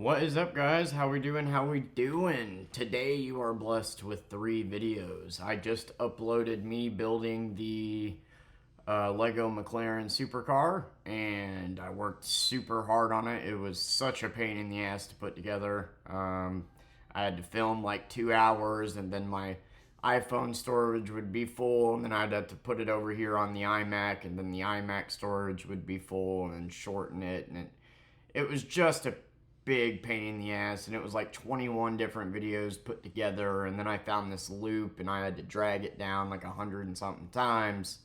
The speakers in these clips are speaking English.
What is up, guys? How we doing? How we doing? Today you are blessed with 3 videos. I just uploaded me building the Lego Mclaren Supercar, and I worked super hard on it. It was such a pain in the ass to put together. I had to film like 2 hours, and then my iPhone storage would be full, and then I'd have to put it over here on the iMac, and then the iMac storage would be full, and then shorten it, and it was just a big pain in the ass, and it was like 21 different videos put together, and then I found this loop and I had to drag it down like 100 and something times.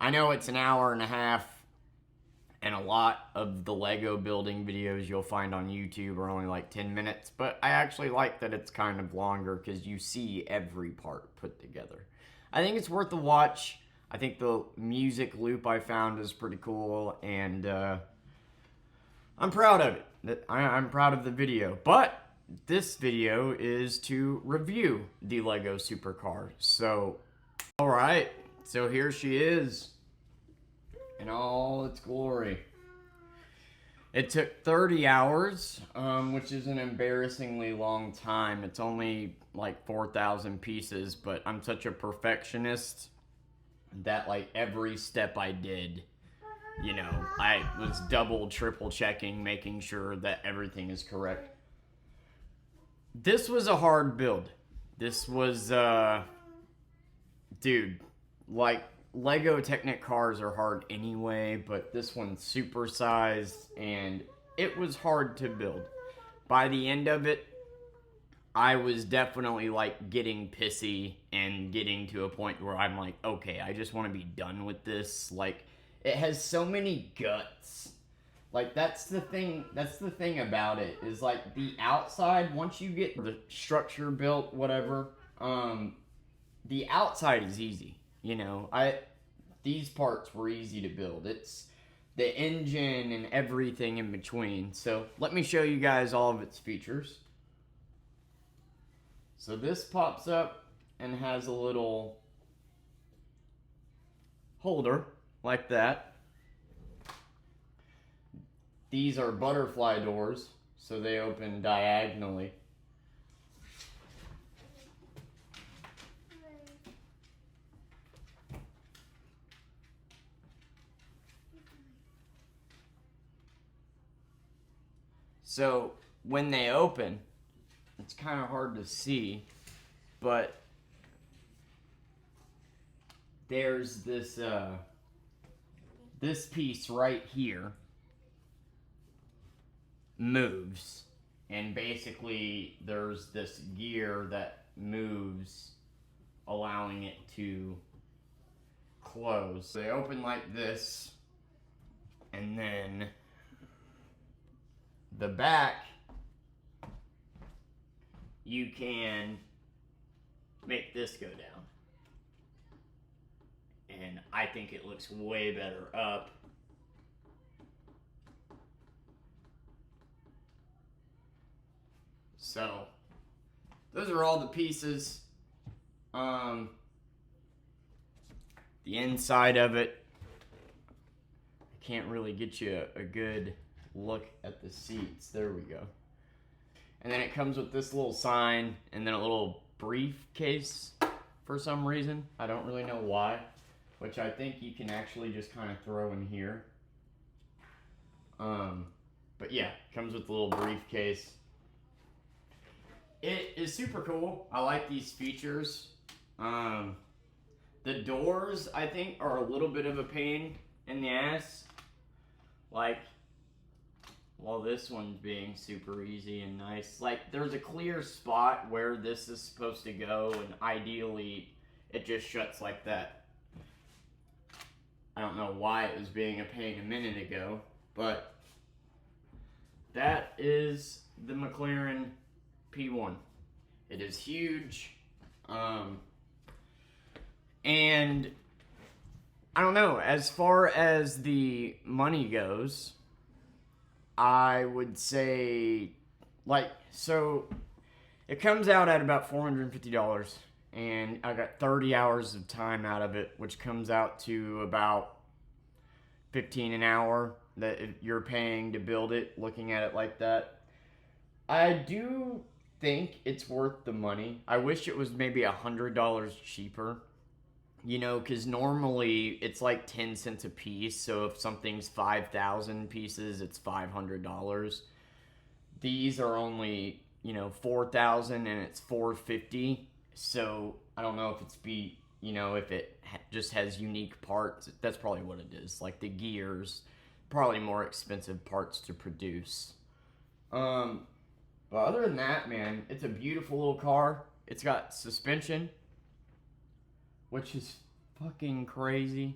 I know it's an hour and a half, and a lot of the Lego building videos you'll find on YouTube are only like 10 minutes, but I actually like that it's kind of longer because you see every part put together. I think it's worth a watch. I think the music loop I found is pretty cool, and I'm proud of it. I'm proud of the video, but this video is to review the Lego Supercar. So, alright, so here she is in all its glory. It took 30 hours, which is an embarrassingly long time. It's only like 4,000 pieces, but I'm such a perfectionist that like every step I did, you know, I was double, triple checking, making sure that everything is correct. This was a hard build. This was, dude, like, Lego Technic cars are hard anyway, but this one's supersized, and it was hard to build. By the end of it, I was definitely, like, getting pissy and getting to a point where I'm like, okay, I just want to be done with this. Like, it has so many guts. Like, that's the thing about it, is like the outside, once you get the structure built, whatever, the outside is easy. You know, these parts were easy to build. It's the engine and everything in between. So let me show you guys all of its features. So this pops up and has a little holder like that. These are butterfly doors, so they open diagonally. So when they open, it's kind of hard to see, but there's this this piece right here moves, and basically there's this gear that moves, allowing it to close. They open like this, and then the back, you can make this go down. And I think it looks way better up. So, those are all the pieces. The inside of it, I can't really get you a good look at the seats. There we go. And then it comes with this little sign and then a little briefcase for some reason. I don't really know why, which I think you can actually just kind of throw in here. But yeah, comes with a little briefcase. It is super cool. I like these features. The doors, I think, are a little bit of a pain in the ass. Like, well, this one's being super easy and nice. Like, there's a clear spot where this is supposed to go, and ideally, it just shuts like that. I don't know why it was being a pain a minute ago, but that is the McLaren P1. It is huge, and I don't know, as far as the money goes, I would say, like, so it comes out at about $450, and I got 30 hours of time out of it, which comes out to about $15 an hour that you're paying to build it, looking at it like that. I do think it's worth the money. I wish it was maybe $100 cheaper. You know, because normally it's like 10 cents a piece. So if something's 5,000 pieces, it's $500. These are only, 4,000 and it's 450. So I don't know if if it just has unique parts. That's probably what it is. Like the gears, probably more expensive parts to produce. But other than that, man, it's a beautiful little car. It's got suspension, which is fucking crazy.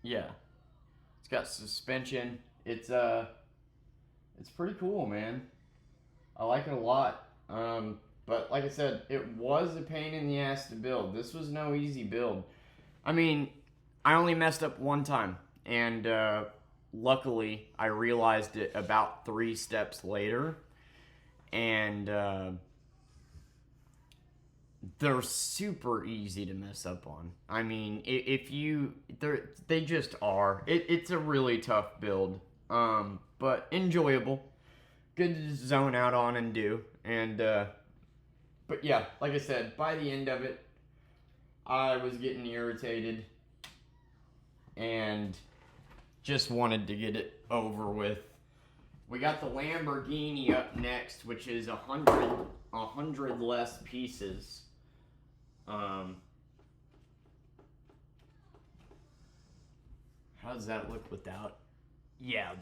Yeah, it's got suspension. It's pretty cool, man. I like it a lot. But like I said, it was a pain in the ass to build. This was no easy build. I mean, I only messed up one time, and luckily I realized it about 3 steps later, and they're super easy to mess up on. I mean, they just are. It's a really tough build, but enjoyable, good to zone out on and do. And but yeah, like I said, by the end of it, I was getting irritated and just wanted to get it over with. We got the Lamborghini up next, which is 100 less pieces. How does that look without? Yeah,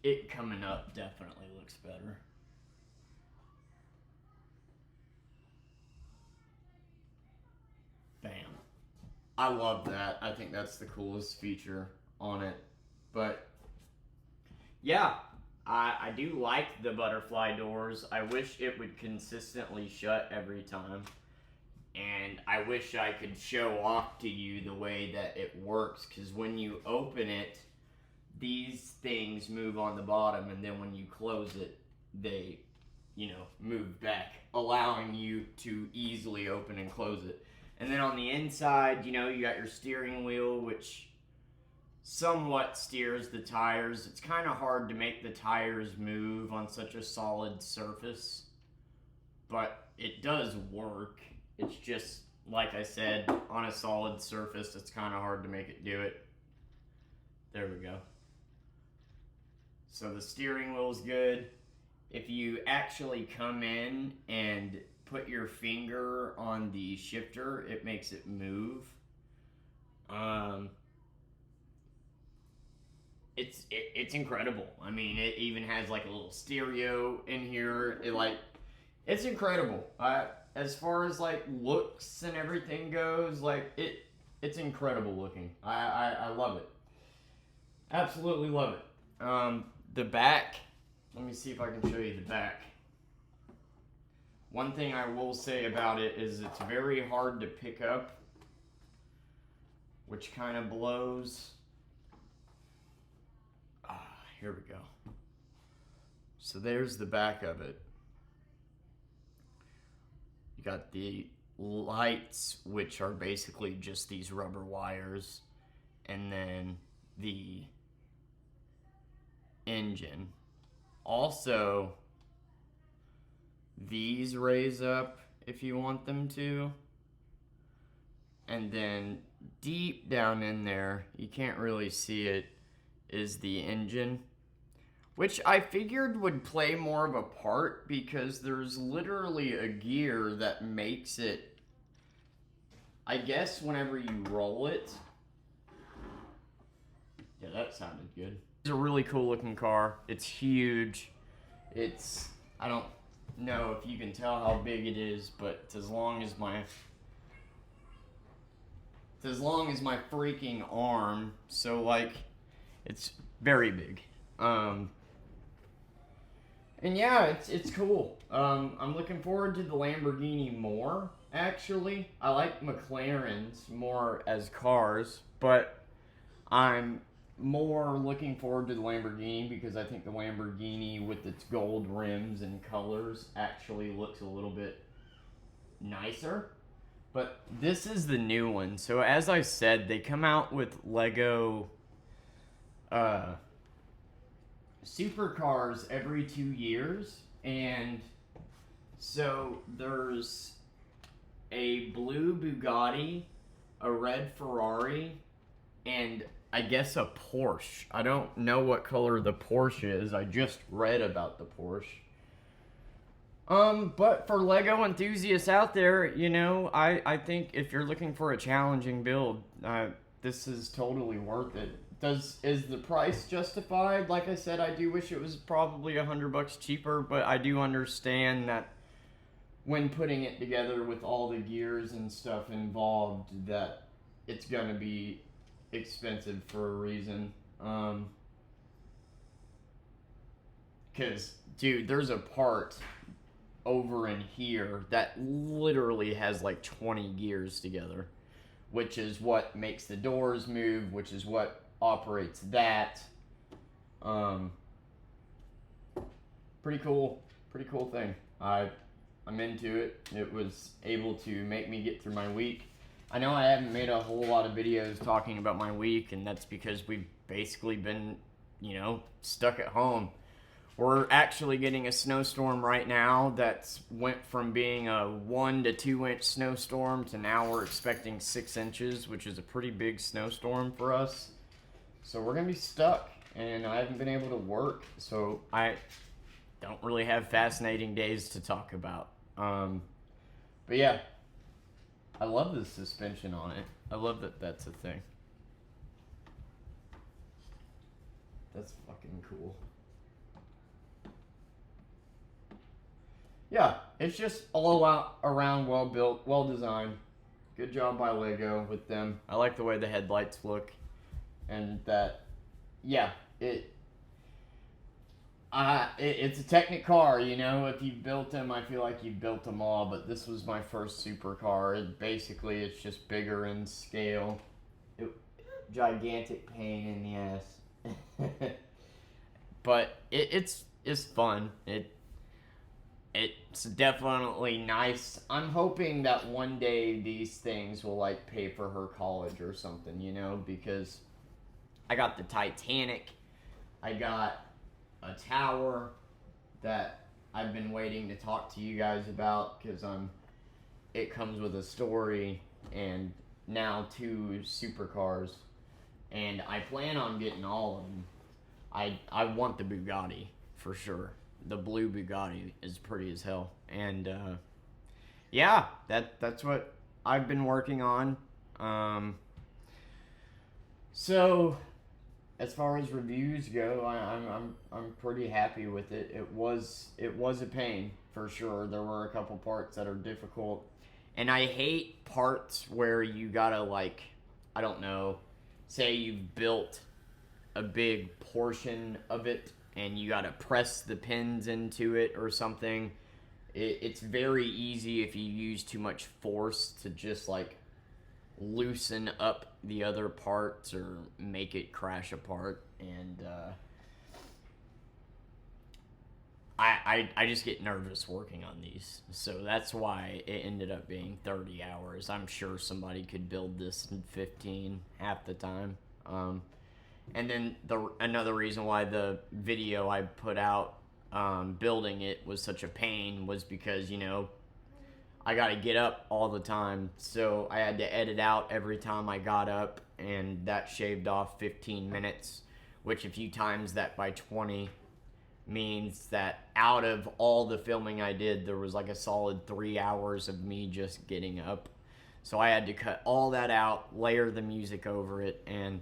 it coming up definitely looks better. Bam. I love that. I think that's the coolest feature on it. But yeah, I do like the butterfly doors. I wish it would consistently shut every time. And I wish I could show off to you the way that it works, because when you open it, these things move on the bottom, and then when you close it, they, move back, allowing you to easily open and close it. And then on the inside, you got your steering wheel, which somewhat steers the tires. It's kind of hard to make the tires move on such a solid surface, but it does work. It's just, like I said, on a solid surface, it's kind of hard to make it do it. There we go. So the steering wheel is good. If you actually come in and put your finger on the shifter, it makes it move. It's incredible. I mean, it even has like a little stereo in here. It's incredible. As far as like looks and everything goes, it's incredible looking. I love it. Absolutely love it. The back, let me see if I can show you the back. One thing I will say about it is it's very hard to pick up, which kind of blows. Here we go. So there's the back of it. You got the lights, which are basically just these rubber wires, and then the engine. Also, these raise up if you want them to. And then deep down in there, you can't really see it, is the engine, which I figured would play more of a part because there's literally a gear that makes it, I guess, whenever you roll it. Yeah, that sounded good. It's a really cool looking car. It's huge. I don't know if you can tell how big it is, but it's as long as my freaking arm. So it's very big. And yeah, it's cool. I'm looking forward to the Lamborghini more, actually. I like McLarens more as cars, but I'm more looking forward to the Lamborghini because I think the Lamborghini with its gold rims and colors actually looks a little bit nicer. But this is the new one. So as I said, they come out with Lego supercars every 2 years. And so there's a blue Bugatti, a red Ferrari, and I guess a Porsche. I don't know what color the Porsche is. I just read about the Porsche. But for Lego enthusiasts out there, you know, I think if you're looking for a challenging build, this is totally worth it. Is the price justified? Like I said, I do wish it was probably $100 cheaper, but I do understand that when putting it together with all the gears and stuff involved, that it's gonna be expensive for a reason. Cause dude, there's a part over in here that literally has like 20 gears together, which is what makes the doors move, which is what operates that. Pretty cool thing. I'm into it. It was able to make me get through my week. I know I haven't made a whole lot of videos talking about my week, and that's because we've basically been, you know, stuck at home. We're actually getting a snowstorm right now that's went from being a 1 to 2 inch snowstorm to now we're expecting 6 inches, which is a pretty big snowstorm for us. So we're gonna be stuck, and I haven't been able to work, so I don't really have fascinating days to talk about. But yeah, I love the suspension on it. I love that that's a thing. That's fucking cool. Yeah, it's just all out around well built, well designed. Good job by Lego with them. I like the way the headlights look, and that, yeah, it's a Technic car, you know. If you built them, I feel like you built them all, but this was my first supercar. It's just bigger in scale. Gigantic pain in the ass. But it's fun. It's definitely nice. I'm hoping that one day these things will like pay for her college or something, you know, because I got the Titanic. I got a tower that I've been waiting to talk to you guys about because it comes with a story, and now 2 supercars, and I plan on getting all of them. I want the Bugatti for sure. The blue Bugatti is pretty as hell, and yeah, that's what I've been working on. So as far as reviews go, I'm pretty happy with it. It was a pain for sure. There were a couple parts that are difficult, and I hate parts where you gotta, like, I don't know, say you've built a big portion of it and you gotta press the pins into it or something. It's very easy if you use too much force to just like loosen up the other parts or make it crash apart, and I just get nervous working on these, so that's why it ended up being 30 hours. I'm sure somebody could build this in 15 half the time. And then another reason why the video I put out building it was such a pain was because, you know, I got to get up all the time, so I had to edit out every time I got up, and that shaved off 15 minutes, which if you times that by 20 means that out of all the filming I did, there was like a solid 3 hours of me just getting up. So I had to cut all that out, layer the music over it, and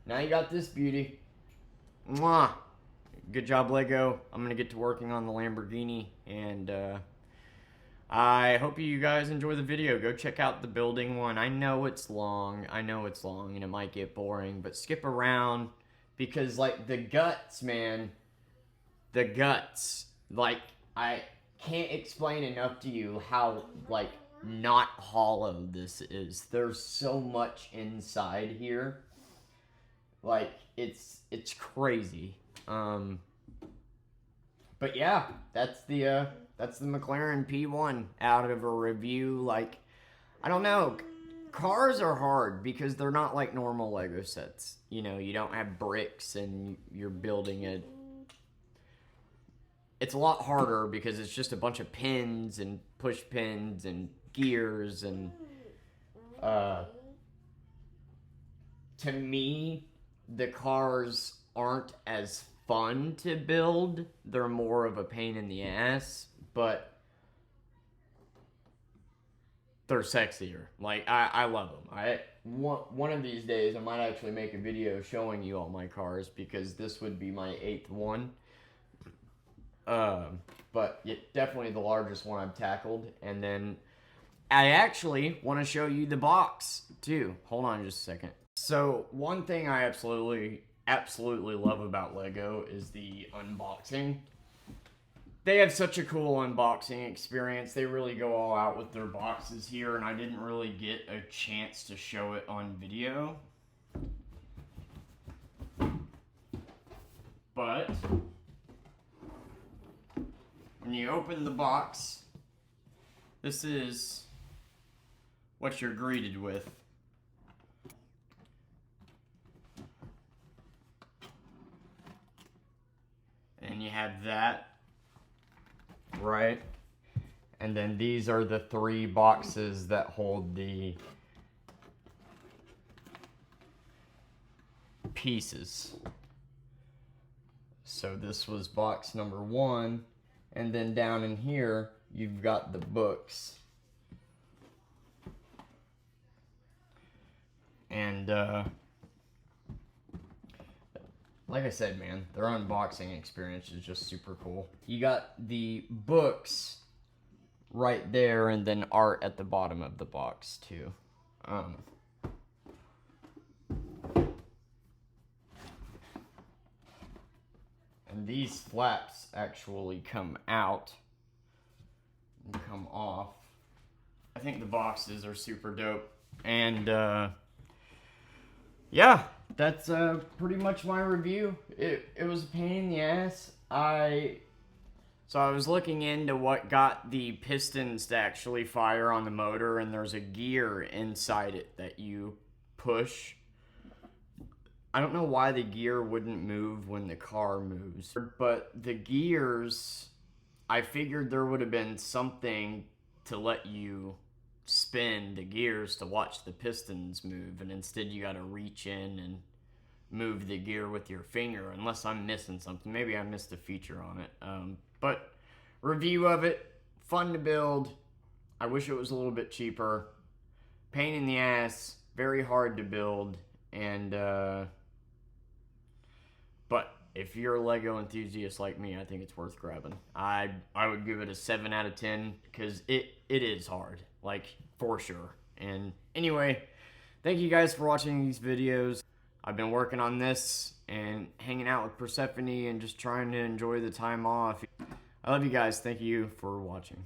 now you got this beauty. Mwah! Good job, Lego. I'm going to get to working on the Lamborghini, and I hope you guys enjoy the video. Go check out the building one. I know it's long, and it might get boring, but skip around, because, like, the guts, man, the guts, like, I can't explain enough to you how, like, not hollow this is. There's so much inside here. Like, it's crazy. But yeah, that's the McLaren P1 out of a review. Like, I don't know. Cars are hard because they're not like normal Lego sets. You know, you don't have bricks and you're building it. It's a lot harder because it's just a bunch of pins and push pins and gears and to me, the cars aren't as fun to build. They're more of a pain in the ass, but they're sexier. Like, I love them. One of these days, I might actually make a video showing you all my cars because this would be my 8th one. But yeah, definitely the largest one I've tackled. And then I actually want to show you the box too. Hold on just a second. So one thing I absolutely love about Lego is the unboxing. They have such a cool unboxing experience. They really go all out with their boxes here, and I didn't really get a chance to show it on video. But when you open the box, this is what you're greeted with. And you have that, right? And then these are the 3 boxes that hold the pieces. So this was box number 1, and then down in here you've got the books. And like I said, man, their unboxing experience is just super cool. You got the books right there, and then art at the bottom of the box too. And these flaps actually come out and come off. I think the boxes are super dope. And yeah, that's pretty much my review. It was a pain in the ass. So I was looking into what got the pistons to actually fire on the motor, and there's a gear inside it that you push. I don't know why the gear wouldn't move when the car moves, but the gears, I figured there would have been something to let you spin the gears to watch the pistons move, and instead you got to reach in and move the gear with your finger, unless I'm missing something. Maybe I missed a feature on it. But review of it, fun to build. I wish it was a little bit cheaper. Pain in the ass, very hard to build, and but if you're a Lego enthusiast like me, I think it's worth grabbing. I would give it a 7 out of 10 because it is hard, like, for sure. And anyway, thank you guys for watching these videos. I've been working on this and hanging out with Persephone and just trying to enjoy the time off. I love you guys. Thank you for watching.